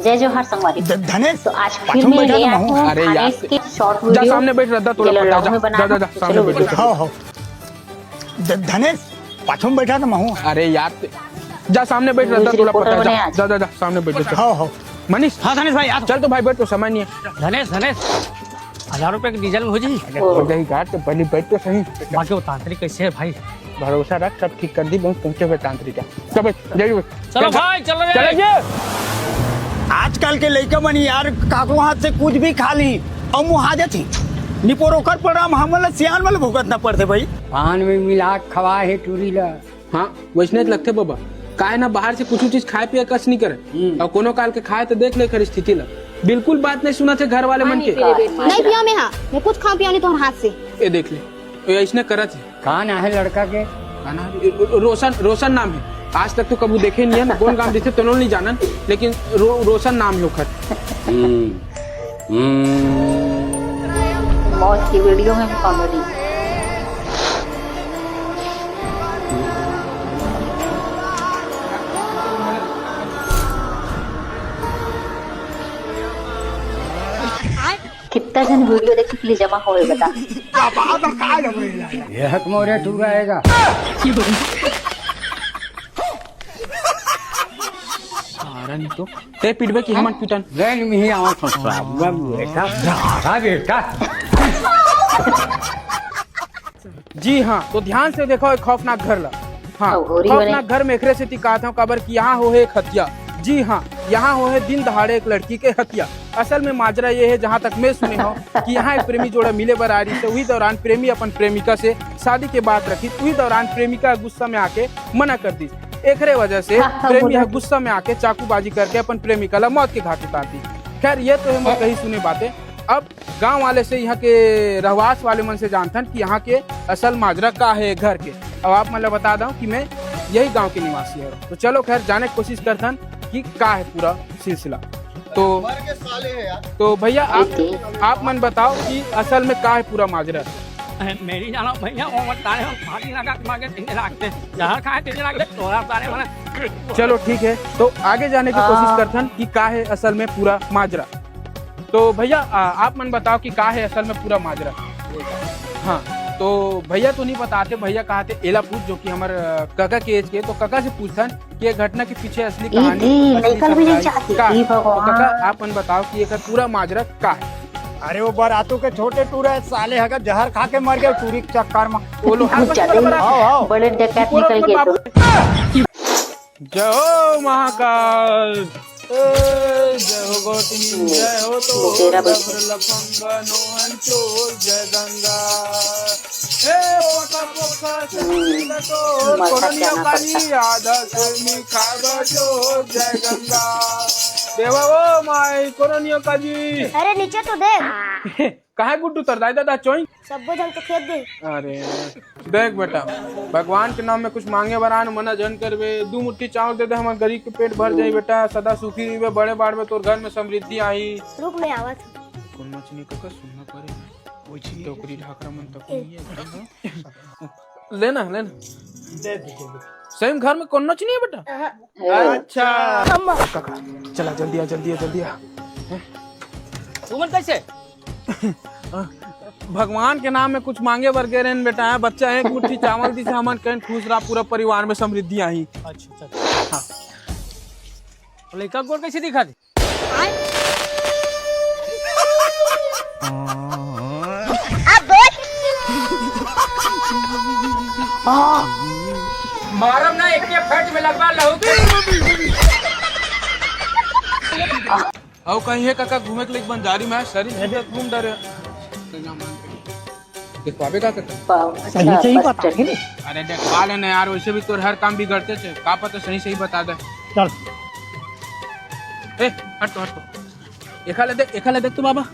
जय जोहार संगवारी। धनेश तो आज फिर मैं ले आया हूँ अरे यार, थानेश की शॉर्ट जा वीडियो। सामने बैठ रहा था थोड़ा ये लो, पता लॉन्ग जा में बना जा जा जा तो सामने चलो बैठ वीडियो। जा। हो धनेश पाछू में बैठा था महू। अरे यार जा सामने बैठ रहा था थोड़ा पता रिपोर्टर जा बने आज। जा जा जा सामने बैठ जा। हो मनीष हाँ धनेश भाई आ चल तो भाई बैठ तो समय नहीं है। धनेश 1000 रुपए के डीजल में हो जाई। हो जाएगी गाड़ी तो पहले बैठ तो सही। बाकी वो तांत्रिक कैसे है भाई? भरोसा रख सब ठीक कर दी बहुत पहुंचे हुए तांत्रिक है। चल बैठ जाइए चलो भाई चलो रे। चले आजकल के लड़का मन यार काको हाथ से कुछ भी खा ली और मुहाजे थी निपोर ओकर परिणाम हमला सियान वाले भुगतना पड़ते भाई। पान में मिला खवा है टूरी ला। हाँ वैसने लगते बाबा काहे ना बाहर से कुछ चीज खाए पिए कस नहीं करे और कोनो काल के खाए तो देख ले कर स्थिति ला बिल्कुल बात नहीं सुना थे घर वाले मन के। नहीं पिया मैं हाँ मैं कुछ खा पिया नहीं तो हाथ से। ये देख ले ये ऐसने करत है। कहाँ ना है लड़का के? रोशन रोशन नाम है। आज तक तो कभी देखे नहीं है ना कौन काम देखे तो नहीं जानन लेकिन रोशन नाम है ओखर। मौत की वीडियो में कॉमेडी। कितना जन वीडियो देखे के लिए जमा होए बता। यह मोरे टूर आएगा। सारन तो ते पीटबे की हमन पीटन गैन में ही आवा फंसा बेटा जा बेटा। जी हाँ तो ध्यान से देखो एक खौफनाक घर ला। हाँ अब होरी बने। खौफनाक घर में एकरे से कहता हूँ कबर की यहाँ हो है एक हत्या। जी हाँ यहाँ हो है दिन दहाड़े एक लड़की के हत्या। असल में माजरा ये है जहाँ तक मैं सुने हो कि यहाँ एक प्रेमी जोड़ा मिले बर आ रही थी वही दौरान प्रेमी अपन प्रेमिका से शादी के बात रखी वही दौरान प्रेमिका गुस्सा में आके मना कर दी। एकरे वजह से प्रेमी है गुस्सा में आके चाकूबाजी करके अपन प्रेमिका ला मौत के घाट उतार दी। खैर ये तो है मैं कही सुने बातें। अब गांव वाले से यहाँ के रहवास वाले मन से जानथन कि यहाँ के असल माजरा का है घर के। अब आप मतलब बता दूं कि मैं यही गांव के निवासी है। तो चलो खैर जाने की कोशिश करथन कि का है पूरा सिलसिला। तो भैया आप मन बताओ कि असल में का है पूरा माजरा। मेरी जानो भैया वो मत तारे हम फाटी लगा के मांगे 3 लाख दे जहां खाए 3 लाख दे तोरा तारे माने। चलो ठीक है तो आगे जाने की कोशिश करथन कि का है असल में पूरा माजरा। तो भैया आप मन बताओ कि का है असल में पूरा माजरा। हाँ तो भैया तो नहीं बताते भैया कहते एला पूछ जो कि हमारे काका के एज के तो काका से पूछथन कि ये घटना के पीछे असली कहानी निकल भी नहीं चाहती का है। तो भगवान। काका आप मन बताओ कि ये पूरा माजरा का है। अरे वो बरातों के छोटे टूर है साले अगर जहर खा के मर गए टूरी के चक्कर में। बोलो आओ बड़े डकैत निकल गए तो। जय हो महाकाल जय हो गोटी जय हो तो तेरा लफंगा नोहन चोर जय गंगा हे पोका पोका तो कोरनिया काली आधा से खागा चोर जय गंगा देवा वो माई कोरनिया काजी। अरे नीचे तो देख काहे गुड्डू तर दादा चोई सब जन तो खेत दे। अरे देख बेटा भगवान के नाम में कुछ मांगे बरान मना जन करवे 2 मुट्ठी चावल दे दे हमारे गरीब के पेट भर जाई बेटा सदा सुखी रहिबे बड़े बाड़ में तोर घर में समृद्धि आई। रुक मैं आवत। कौन मछली का सुनना पड़े कोई टोकरी ढाकरा मन तक नहीं है लेना लेना दे दे सही घर में कौन नहीं है बेटा। अच्छा चला जल्दी आ। तुमन कैसे भगवान के नाम में कुछ मांगे बर गए रहन बेटा है बच्चा एक मुट्ठी चावल दी से हमन कहीं खुश रहा पूरा परिवार में समृद्धि आई। अच्छा हाँ लड़का गोर कैसे दिखा दे मारम ना एक फट में लगवा लहू और कहीं है काका घूमे के लिए बंजारी में शरीर घूम डरे देखवाबे का काका सही बता है। अरे देखवा लेना यार वैसे भी तोर हर काम बिगड़ते थे का पता सही बता दे। चल ए हट एखा ले देख तो बाबा।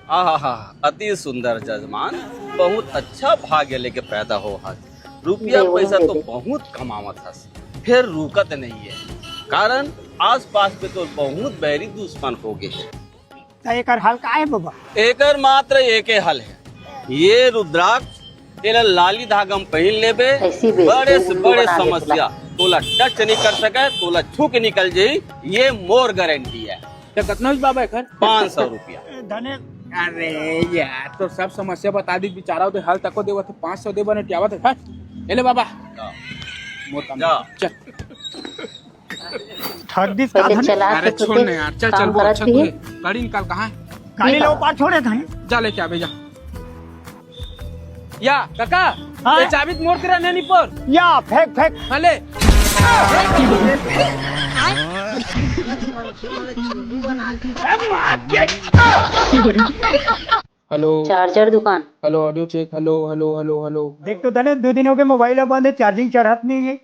आहा अति सुंदर जजमान बहुत अच्छा भाग्य लेके पैदा हो हाथ रुपया पैसा तो बहुत कमावत हस फिर रुकत नहीं है कारण आस पास पे तो बहुत बैरी दुश्मन हो गए। एक हल का है बाबा एकर मात्र एक हल है ये रुद्राक्ष तेरा लाली धागम पहन लेबे ऐसी बेइज्जती बड़े से उल्लू बड़े बना समस्या देला। तोला टच नहीं कर सके, तोला छू के निकल जाई, ये मोर गारंटी है। क्या कितना हुई बाबा घर? 500 रुपया। धने अरे यार तो सब समस्या बता दी बेचारा उधर हल तको देवत 500 दे बने टियावत है। ले बाबा मोर काम जा। चल। ठग दिस का पहले धने चला अरे के छोड़ ना यार, चल चल काम वो करत अच्छा थी। तो है। गाड़ी निकाल, कहाँ है? गाड़ी लो पार छोड़े धने जा लेके आवे जा। या काका हाँ? ये चाबी मोड़ तेरा नहीं पर। या फेंक फेंक हाँ ले। हेलो चार्जर दुकान hello audio check, hello hello hello hello. देख तो धने 2 दिन हो गए मोबाइल बंद है, चार्जिंग चढ़ात नहीं है।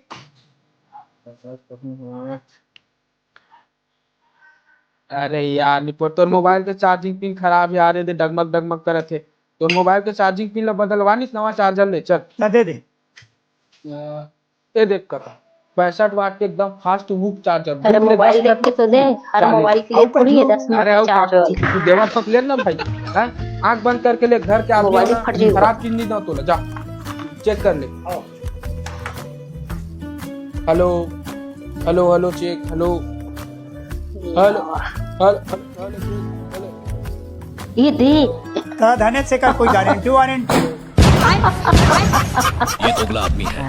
अरे यार निपोर तोर मोबाइल के चार्जिंग पिन खराब यार, ये डगमग डगमग करे थे। तोर मोबाइल के चार्जिंग पिन ला बदलवानी, नवा चार्जर ले चल। ना दे दे। ये देख काका 65 वाट के एकदम फास्ट मूव चार्जर। अरे मोबाइल देख के तो दे, हर चालीस। मोबाइल के लिए थोड़ी है 10 अरे मिनट चार्ज। तू देवा तक ले ना भाई, हैं? आंख बंद करके ले, घर के आदमी मोबाइल ना, फट जाएगा। खराब चीज नहीं दो तो जा चेक कर ले। Hello hello hello check, hello hello hello. ये देख तो धने से का कोई गारंटी वारंटी ये दुबला आदमी है,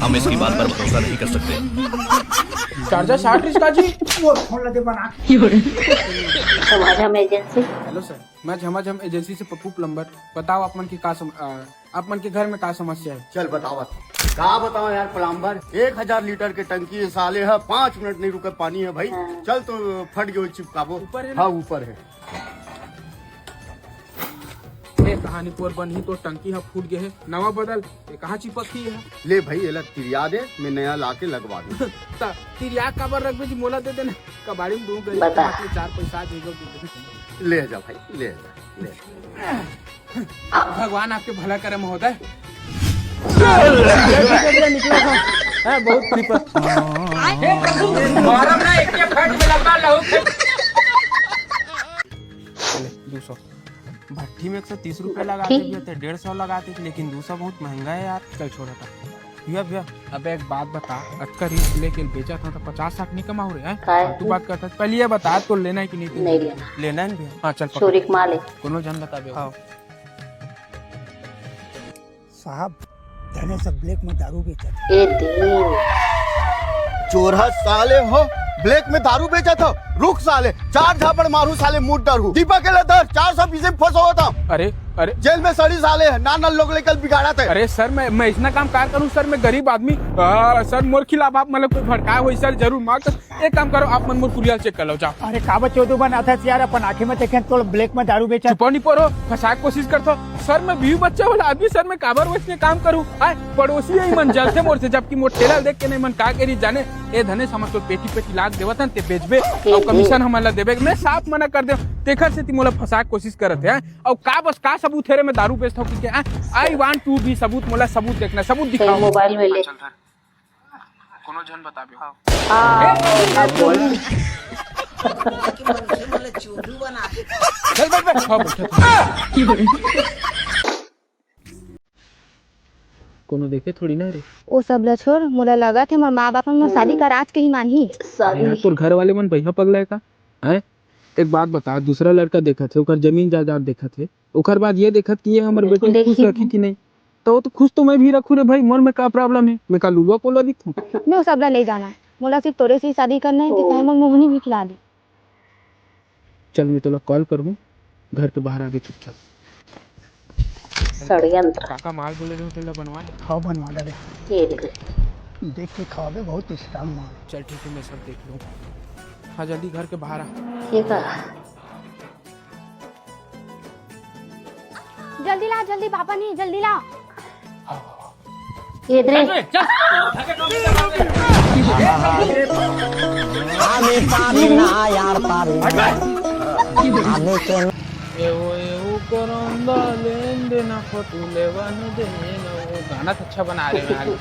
हम इसकी बात पर भरोसा नहीं कर सकते। चार्जर 60 इसका जी। वो फोन लगे बना समाजम एजेंसी। हेलो सर, मैं झमाझम एजेंसी से पप्पू प्लम्बर। बताओ आप मन की का आप मन के घर में का समस्या है? चल बताओ का बताओ यार प्लम्बर, 1000 लीटर के टंकी है साले है, 5 मिनट नहीं रुके पानी है भाई। चल तो फट गयो चिपकाबो। ऊपर है ना? हाँ ऊपर है। ये कहानी पोर बन ही तो टंकी है फूट गए है, नवा बदल ये कहाँ चिपकी है? ले भाई ये तिरिया दे, मैं नया लाके लगवा दूं। तिरिया काबर रख जी, मोला दे देना, कबाड़ी में दूं गई बता। 4 पैसा देगा। ले जा भाई ले जा ले। भगवान आपके भला करे महोदय। निकला था है बहुत कृपा। मारम ना एक फट में लगा लहू। 200 भट्टी में 130 रुपए लगाते भी थे, 150 लगाते थे, लेकिन 200 बहुत महंगा है यार। चल छोड़ा था भैया। अब एक बात बता, अच्छा रिस्क लेके बेचा था तो 50-60 नहीं कमा रहे हैं? तू बात करता पहले ये बता, तो लेना है कि नहीं? नहीं लेना। लेना है भैया। हाँ चल चोरी के माल है। कोनो जन बता दे। साहब धने सब ब्लैक में दारू बेचा। ये देख चोरहा साले हो, ब्लैक में दारू बेचा था। रुक साले, 4 झापड़ मारू साले, मुंह डर हूँ। दीपक के लिए 400 पीछे फंसा हुआ था। अरे अरे जेल में सड़ी साले है, नाना लोग लेकर बिगाड़ा थे। अरे सर मैं इतना काम कार करूँ सर, मैं गरीब आदमी। सर मोर खिलाफ आप मतलब कोई भड़काए हो सर, जरूर मार। एक काम करो, आप मन मोर पुलिया चेक कर लो जाओ। अरे काबा चौधरी बना था यार, अपन आंखें में देखें तो ब्लैक में दारू बेचा। छुपा नहीं पड़ो, फंसा कोशिश करता सर। मैं बीवी बच्चा वाला आदमी सर, मैं काबर वैसे काम करूँ? पड़ोसी ही मन जलते मोर से, जबकि मोर ठेला देख के नहीं मन का करी जाने। ए धने समझ तो पेटी लाख देवत ते बेचबे और कमीशन हमला देबे। मैं साफ मना कर दे, तेखर से ती मोला फंसा कोशिश करत है। और का बस का सबूत है में दारू बेचता हूँ? आई वांट टू बी सबूत, मोला सबूत देखना, सबूत दिखाओ। मोबाइल में ले। कोनो जन बताबे। चल बैठ। हाँ बैठ। कोनो देखे थोड़ी ना रे। वो सब ला छोड़, मोला लगा थे मोर माँ बाप में शादी कर आज के ही मानही। यार तोर घर वाले मन भैया पगला है का है? एक बात बता, दूसरा लड़का देखा थे, ओकर जमीन जायदाद देखा थे, ओकर बाद ये देखत कि ये हमर बेटे खुश रखी कि नहीं? तो खुश तो मैं भी रखू रे भाई, मोर में का प्रॉब्लम है? मैं का लुलुआ पोला दिखूं? मैं वो सब ला ले जाना, मोला सिर्फ तोरे से ही शादी करना है कि मोर मोहनी भी खिला दे। चल मैं तोला कॉल करूँ, घर के बाहर आगे चुपचाप। षड्यंत्र। काका माल बोले रहे तेला बनवा ले। हाँ बनवा दे। ये देख देख के खावे बहुत स्ट्रांग माल। चल ठीक है, मैं सब देख लूँ। हाँ जल्दी घर के बाहर आ। ठीक है। जल्दी ला, जल्दी पापा नहीं, जल्दी ला। ये देख गाना तो अच्छा बना रहे हैं।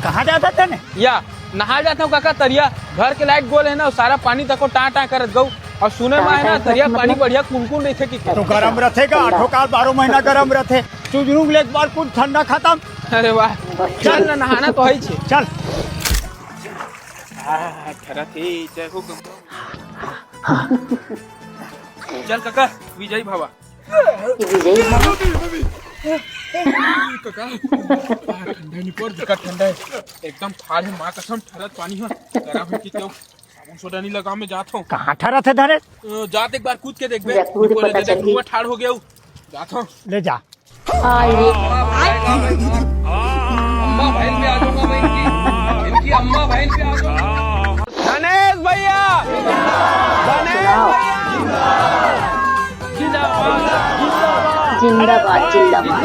कहाँ जाता था ने? या नहा जाता हूँ काका तरिया, घर के लाइट गोल है ना, सारा पानी तको टाँ करत गऊ। और सुने में है ना तरिया पानी बढ़िया कुनकुन नहीं थे कि तो गरम रखेगा, 8 काल 12 महीना गरम रखे। चुजरू के एक बार कुछ ठंडा खत्म। अरे वाह, चल ना नहाना तो है छे। चल ठहरा थे जय हो गम। चल काका विजय भावा। ये विजयी बाबा काका ठंडा नहीं पड़ जका ठंडा है एकदम ठाड़ है माँ कसम ठहरत पानी है गरम है कि क्यों साबुन सोडा नहीं लगा मैं जाता हूँ। कहाँ ठहरा थे धरे? जाते एक बार कूद के देख बे जा, कूद बोले पता देख चल गई। हुआ ठाड़ हो गया हूँ जाता हूँ। ले जा। आई रे अम्मा बहन पे आ जाऊंगा मैं इनकी अम्मा बहन पे आ जाऊंगा। गणेश भैया जिंदाबाद जिंदाबाद।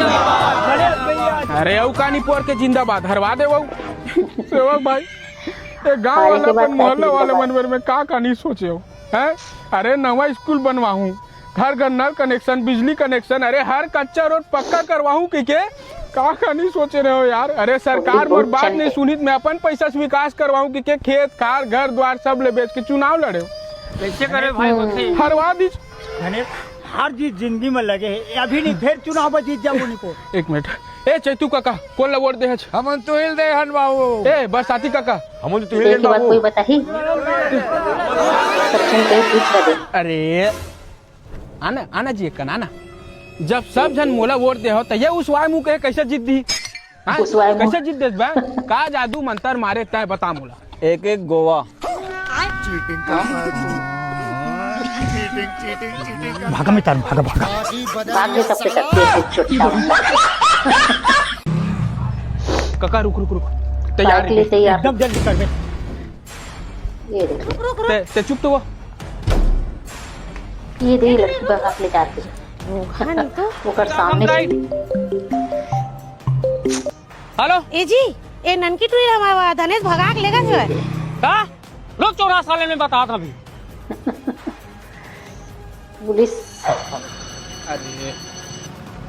अरे औ कानी पोर के जिंदाबाद हरवा दे वो सेवक भाई ये गांव खाने वाला के बाद अपन मोहल्ले वाले जिंदाबाद। मनवर में का कहानी सोचे हो हैं? अरे नवा स्कूल बनवाऊं घर घर नल कनेक्शन बिजली कनेक्शन अरे हर कच्चा रोड पक्का करवाऊं के का कहानी सोचे रहे हो यार? अरे सरकार मोर बात नहीं सुनी मैं अपन पैसा से विकास करवाऊं के खेत खार घर द्वार सब ले बेच के चुनाव लड़े कैसे करे भाई बखरी हरवा दी। धने हर चीज जिंदगी में लगे है अभी नहीं फिर चुनाव में जीत जाओ को। एक मिनट ए चैतू काका कौन ला वोट दे है? हमन तो हिल दे हन बाबू। ए बरसाती काका हमन तो एक बात कोई बता ही सचिन के पूछ दे। अरे आना आना जी कन आना जब सब जन मोला वोट दे हो तो ये उस वाय मुंह के कैसे जीत दी? हाँ? उसवाय मुंह? कैसे जीत दे बे? का जादू मंतर मारे तय बता मोला। एक एक गोवा भागा मित्र भागा भागा। भाग्य सबसे शक्ति है छोटा काका रुक रुक रुक तैयार के लिए तैयार। एकदम जल्दी कर बे। ये देखो ते चुप तो वो ये दे लड़की भगा ले जाते वो कर सामने हेलो ए जी ए ननकी टुरी हमारा धनेश भगा के लेगा जो है का लोग 14 साल में बता था अभी। पुलिस। अरे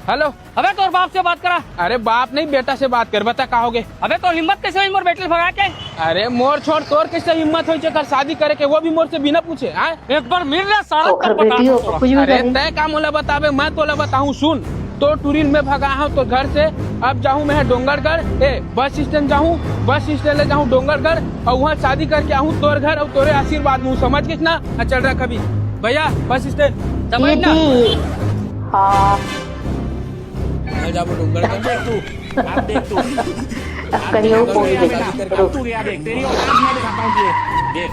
हेलो अबे तोर बाप से बात करा। अरे बाप नहीं बेटा से बात कर बता का होगे? अबे तो हिम्मत कैसे हुई मोर बेटे भगा के? अरे मोर छोड़ तोर कैसे हिम्मत हो कर शादी करे के वो भी मोर से बिना पूछे? हाँ एक बार मिल रहा सारा ओकर बेटियों को कुछ भी अरे करे। तय का मोला बतावे मैं तोला बताऊं सुन तो टूरिल में भगा हूँ तो घर से अब जाऊँ मैं डोंगरगढ़ ए बस स्टैंड जाऊँ बस स्टैंड ले जाऊँ डोंगरगढ़ और वहाँ शादी करके आऊँ तोर घर और तोरे आशीर्वाद लूँ समझ के ना? चल रहा कभी भैया बस स्टैंड ये दी हाँ जाबो डोंगरगढ़ देख तू आप देख तू अब करियो कोई तू देख तेरी औकात मैं दिखाता हूँ देख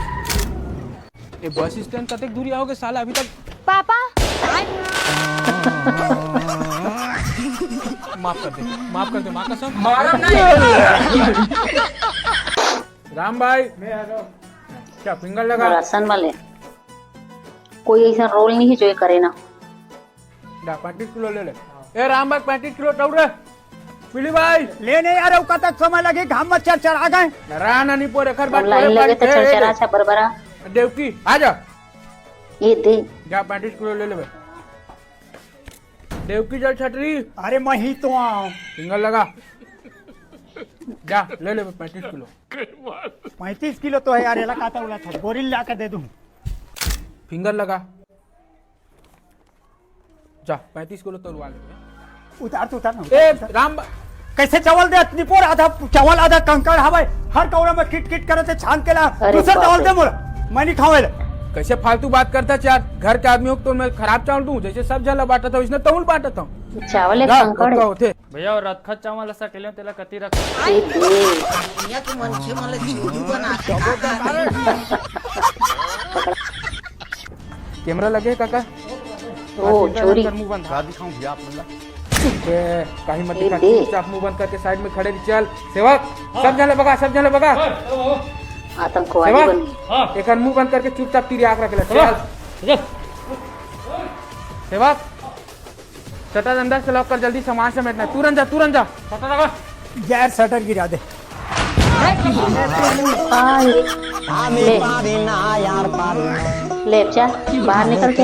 ये बस स्टैंड कतक दूरी आओगे साला अभी तक? पापा माफ कर दे माँ कसम राम भाई क्या फिंगर लगा? राशन वाले कोई ऐसा रोल नहीं है जो ये करे ना। 35 किलो ले ले ए राम भाई 35 किलो टौरे पीली भाई ले नहीं यार का तक समय लगे घाम में चर आ गए। राना नहीं पोरे खर बात लाइन लगे तो चरचरा अच्छा बरबरा। देवकी आ जा ये दे जा 35 किलो ले ले बे देवकी जल छतरी अरे मैं ही तो आऊँ। फिंगर लगा जा ले ले 35 किलो 35 किलो तो है यार ये लगा उला था बोरिल ला के दे दूँ। फिंगर लगा जा 35 किलो तोड़वा ले। उतार तो उतार ना। ए राम कैसे चावल दे निपोर आधा चावल आधा कंकड़ हवे हर कौरा में किट किट करे थे छान के ला अरे दूसरा बाप चावल रे। दे मोर मैं नहीं खावे। कैसे फालतू बात करता यार घर के आदमियों को तो मैं खराब चावल दूं जैसे सब जला बांटा था इसने तौल बांटा था चावल एक कंकड़ है। होते भैया और रखत चावल ऐसा टेले तेला कती रख। ये दे कैमरा लगे काका ओ चोरी मुंह बंद दिखाऊं भैया आप लोग कहीं मत ये दिखा दे। चुपचाप मुंह बंद करके साइड में खड़े रही चल सेवक सब जने बगा आतंकवादी सेवक बन एक मुंह बंद करके चुपचाप तेरी आंख रख ले चल सेवक शटर अंदर से लॉक कर जल्दी सामान समेटना तुरंत जा शटर लगा यार शटर गिरा दे। ले जा बाहर निकल के।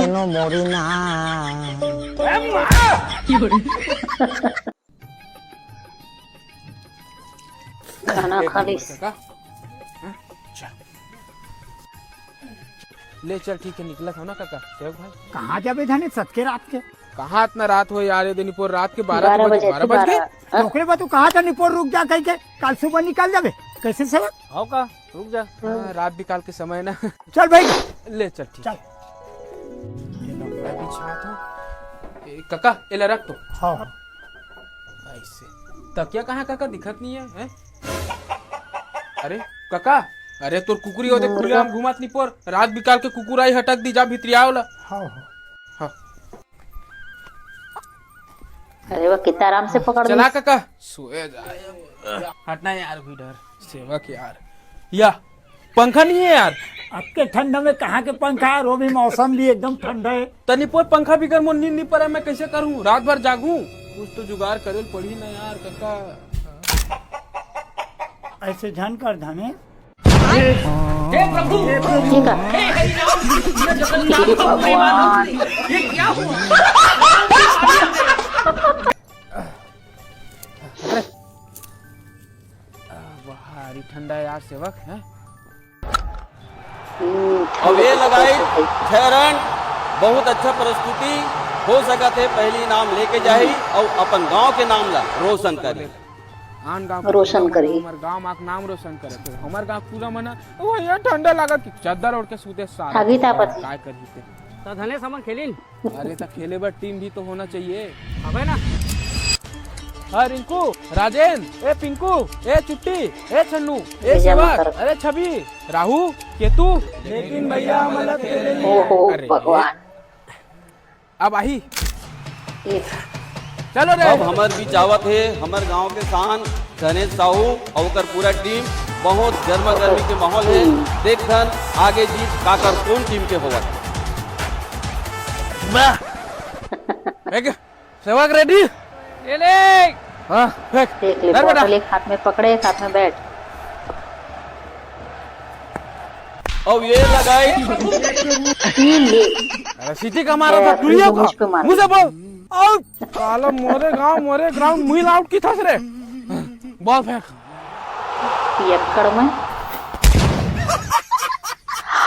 खाना खा ली। ले चल ठीक है निकला था ना काका सेवक भाई कहाँ जाबे जाने सटके रात के कहाँ इतना रात हो यार, ये दिन निपोर रात के 12 12 बजे, बजे 12 बज गए। हाँ। ओकरे बाद तू कहा था निपोर रुक जा कह के कल सुबह निकल जाबे कैसे सेवक? आओ का रुक जा, हाँ, रात बिकाल के समय ना। चल भाई ले चल ठीक। चल। ये लफड़ा बिछा दो। ए, काका एला रख तो। हाँ ऐसे तकिया कहाँ काका दिखत नहीं है, अरे काका, अरे तोर कुकुरी होते खुले हम घुमात नहीं पर रात बिकाल के कुकुर आई हटक दी जा भितरिया वाला। हाँ हाँ अरे वो कितना आराम से पकड़ चला ली। काका सोए जाए, हटना यार भी डर सेवक यार। या पंखा नहीं है यार, आपके ठंडा में कहाँ के पंखा है? वो भी मौसम भी एकदम ठंडा है। तनी पर पंखा बिगर मोर नींद नहीं पड़ा, मैं कैसे करूँ? रात भर जागूं, कुछ तो जुगाड़ करे पड़ी ना यार काका। ऐसे झन कर धने ठीक है हे भगवान। भारी ठंडा है यार सेवक है। अब ये लगाई 6 रन, बहुत अच्छा प्रस्तुति हो सका थे, पहली नाम लेके जाही और अपन गांव के नाम ला रोशन करे। आन गांव रोशन करी। हमार गांव माक नाम रोशन करे तो हमार गांव पूरा मना वो यहाँ ठंडा लागत कि चादर ओढ़ के सूते सारा। ठगी तापत। काय करी ते? तो धने समन खेलिन अरे तो खेले बर टीम भी तो होना चाहिए। अबे ना हाँ रिंकू, राजेन, ए पिंकू, ए चुट्टी, ए छन्नू, ए भेजा सेवक, मत। अरे छवि, राहु, केतु, लेकिन भैया मतलब ओहो अरे, भगवान। अब आई ये चलो रे। अब हमार भी चावत है, हमार गांव के शान गणेश साहू और ओकर पूरा टीम, बहुत गर्मा गर्मी के माहौल है। देखन आगे जीत काकर कौन टीम के होवत। फेंक, सेवक रेडी? ले ले हाँ फेंक। देख ले, डर बेटा। बॉटल एक हाथ में पकड़े एक हाथ में बैठ। अब ये लगाई ये ले अरे सीटी का मारा था, ए, दुनिया मुझ पे का मारा। मुझे बोल आउट। साला मोरे गांव मोरे ग्राउंड मुहिल आउट की था रे। बॉल फेंक। पियक्कड़ में